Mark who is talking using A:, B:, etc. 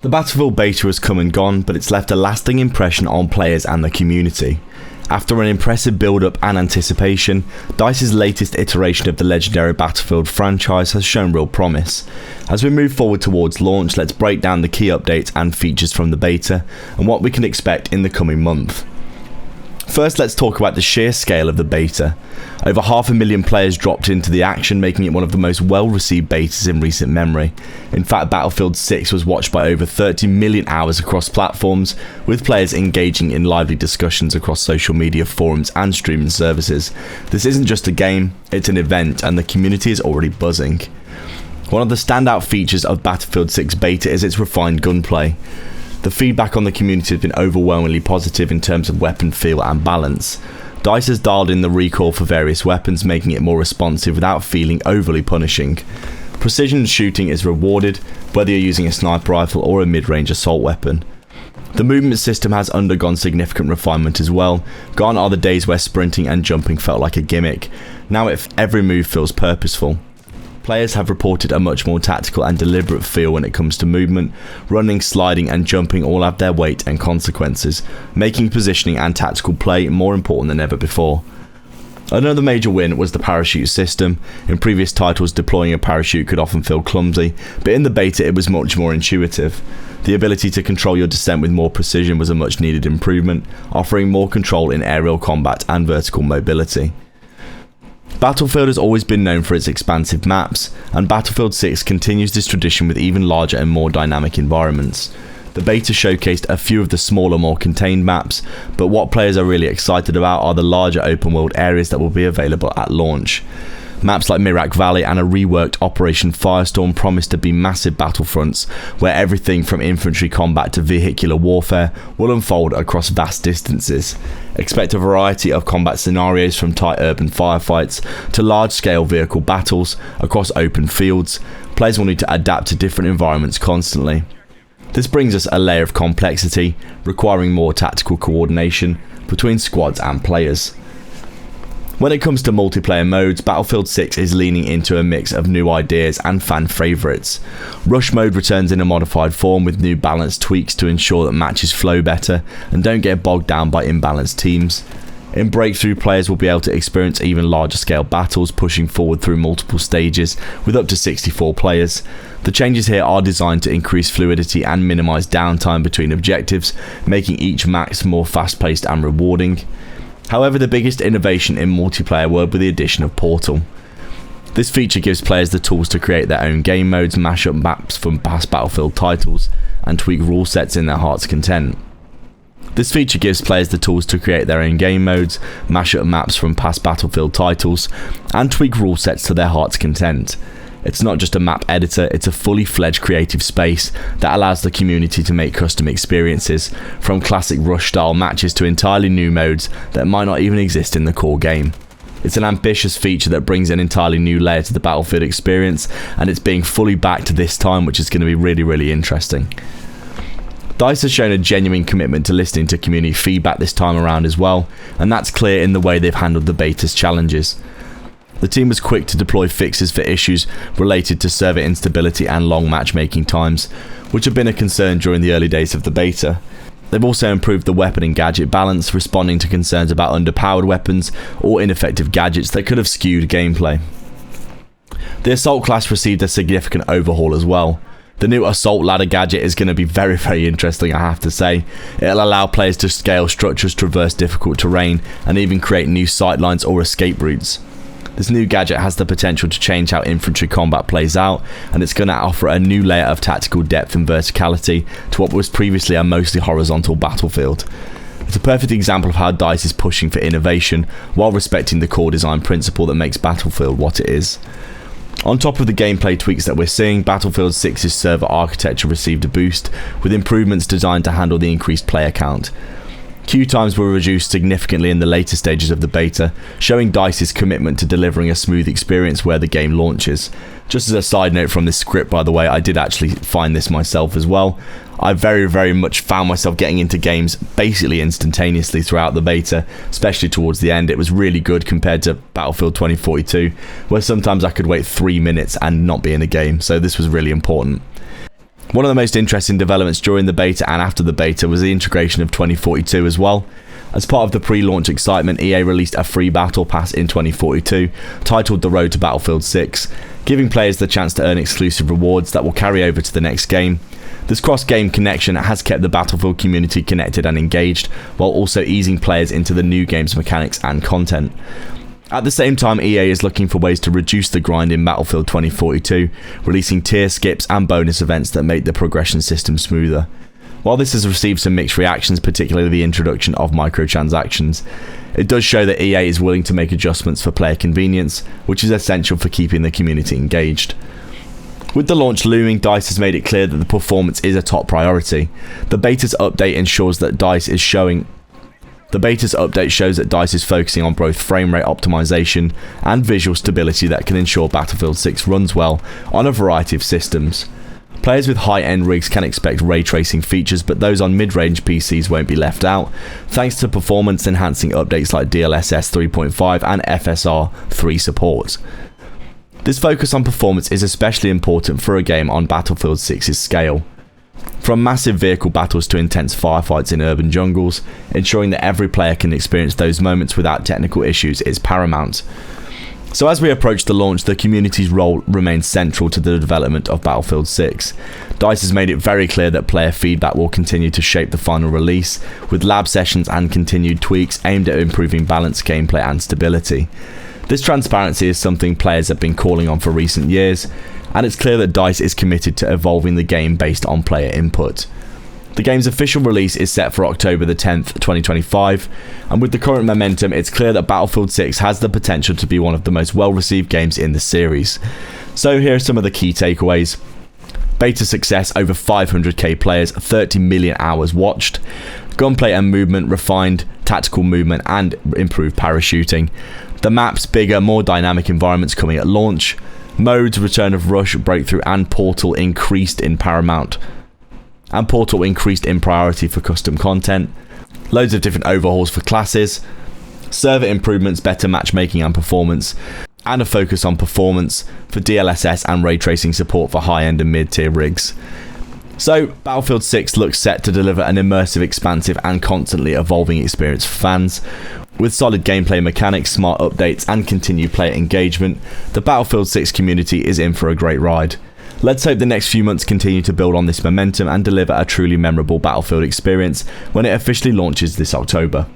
A: The Battlefield beta has come and gone, but it's left a lasting impression on players and the community. After an impressive build-up and anticipation, DICE's latest iteration of the legendary Battlefield franchise has shown real promise. As we move forward towards launch, let's break down the key updates and features from the beta, and what we can expect in the coming month. First, let's talk about the sheer scale of the beta. Over 500,000 players dropped into the action, making it one of the most well-received betas in recent memory. In fact, Battlefield 6 was watched by over 30 million hours across platforms, with players engaging in lively discussions across social media forums and streaming services. This isn't just a game, it's an event, and the community is already buzzing. One of the standout features of Battlefield 6 beta is its refined gunplay. The feedback on the community has been overwhelmingly positive in terms of weapon feel and balance. DICE has dialed in the recoil for various weapons, making it more responsive without feeling overly punishing. Precision shooting is rewarded, whether you're using a sniper rifle or a mid-range assault weapon. The movement system has undergone significant refinement as well. Gone are the days where sprinting and jumping felt like a gimmick. Now every move feels purposeful. Players have reported a much more tactical and deliberate feel when it comes to movement. Running, sliding and jumping all have their weight and consequences, making positioning and tactical play more important than ever before. Another major win was the parachute system. In previous titles, deploying a parachute could often feel clumsy, but in the beta it was much more intuitive. The ability to control your descent with more precision was a much needed improvement, offering more control in aerial combat and vertical mobility. Battlefield has always been known for its expansive maps, and Battlefield 6 continues this tradition with even larger and more dynamic environments. The beta showcased a few of the smaller, more contained maps, but what players are really excited about are the larger open world areas that will be available at launch. Maps like Mirak Valley and a reworked Operation Firestorm promise to be massive battlefronts, where everything from infantry combat to vehicular warfare will unfold across vast distances. Expect a variety of combat scenarios, from tight urban firefights to large-scale vehicle battles across open fields. Players will need to adapt to different environments constantly. This brings us a layer of complexity, requiring more tactical coordination between squads and players. When it comes to multiplayer modes, Battlefield 6 is leaning into a mix of new ideas and fan favourites. Rush mode returns in a modified form with new balance tweaks to ensure that matches flow better and don't get bogged down by imbalanced teams. In Breakthrough, players will be able to experience even larger scale battles, pushing forward through multiple stages with up to 64 players. The changes here are designed to increase fluidity and minimise downtime between objectives, making each match more fast-paced and rewarding. However, the biggest innovation in multiplayer were with the addition of Portal. This feature gives players the tools to create their own game modes, mash up maps from past Battlefield titles, and tweak rule sets in their heart's content. This feature gives players the tools to create their own game modes, mash up maps from past Battlefield titles, and tweak rule sets to their heart's content. It's not just a map editor, it's a fully fledged creative space that allows the community to make custom experiences, from classic Rush style matches to entirely new modes that might not even exist in the core game. It's an ambitious feature that brings an entirely new layer to the Battlefield experience, and it's being fully backed this time, which is going to be really interesting. DICE has shown a genuine commitment to listening to community feedback this time around as well, and that's clear in the way they've handled the beta's challenges. The team was quick to deploy fixes for issues related to server instability and long matchmaking times, which have been a concern during the early days of the beta. They've also improved the weapon and gadget balance, responding to concerns about underpowered weapons or ineffective gadgets that could have skewed gameplay. The Assault class received a significant overhaul as well. The new Assault Ladder gadget is going to be very interesting, I have to say. It'll allow players to scale structures, traverse difficult terrain, and even create new sightlines or escape routes. This new gadget has the potential to change how infantry combat plays out, and it's going to offer a new layer of tactical depth and verticality to what was previously a mostly horizontal battlefield. It's a perfect example of how DICE is pushing for innovation while respecting the core design principle that makes Battlefield what it is. On top of the gameplay tweaks that we're seeing, Battlefield 6's server architecture received a boost, with improvements designed to handle the increased player count. Queue times were reduced significantly in the later stages of the beta, showing DICE's commitment to delivering a smooth experience where the game launches. Just as a side note from this script, by the way, I did actually find this myself as well. I very much found myself getting into games basically instantaneously throughout the beta, especially towards the end. It was really good compared to Battlefield 2042, where sometimes I could wait 3 minutes and not be in a game, so this was really important. One of the most interesting developments during the beta and after the beta was the integration of 2042 as well. As part of the pre-launch excitement, EA released a free battle pass in 2042, titled The Road to Battlefield 6, giving players the chance to earn exclusive rewards that will carry over to the next game. This cross-game connection has kept the Battlefield community connected and engaged, while also easing players into the new game's mechanics and content. At the same time, EA is looking for ways to reduce the grind in Battlefield 2042, releasing tier skips and bonus events that make the progression system smoother. While this has received some mixed reactions, particularly the introduction of microtransactions, it does show that EA is willing to make adjustments for player convenience, which is essential for keeping the community engaged. With the launch looming, DICE has made it clear that the performance is a top priority. The beta's update shows that DICE is focusing on both frame rate optimization and visual stability that can ensure Battlefield 6 runs well on a variety of systems. Players with high-end rigs can expect ray tracing features, but those on mid-range PCs won't be left out, thanks to performance-enhancing updates like DLSS 3.5 and FSR 3 support. This focus on performance is especially important for a game on Battlefield 6's scale. From massive vehicle battles to intense firefights in urban jungles, ensuring that every player can experience those moments without technical issues is paramount. So as we approach the launch, the community's role remains central to the development of Battlefield 6. DICE has made it very clear that player feedback will continue to shape the final release, with lab sessions and continued tweaks aimed at improving balance, gameplay and stability. This transparency is something players have been calling on for recent years, and it's clear that DICE is committed to evolving the game based on player input. The game's official release is set for October the 10th, 2025, and with the current momentum, it's clear that Battlefield 6 has the potential to be one of the most well-received games in the series. So here are some of the key takeaways. Beta success, over 500k players, 30 million hours watched. Gunplay and movement refined, tactical movement and improved parachuting. The maps, bigger, more dynamic environments coming at launch. Modes, return of Rush, Breakthrough and Portal increased in priority for custom content. Loads of different overhauls for classes. Server improvements, better matchmaking and performance. And a focus on performance for DLSS and ray tracing support for high-end and mid-tier rigs. So, Battlefield 6 looks set to deliver an immersive, expansive and constantly evolving experience for fans. With solid gameplay mechanics, smart updates and continued player engagement, the Battlefield 6 community is in for a great ride. Let's hope the next few months continue to build on this momentum and deliver a truly memorable Battlefield experience when it officially launches this October.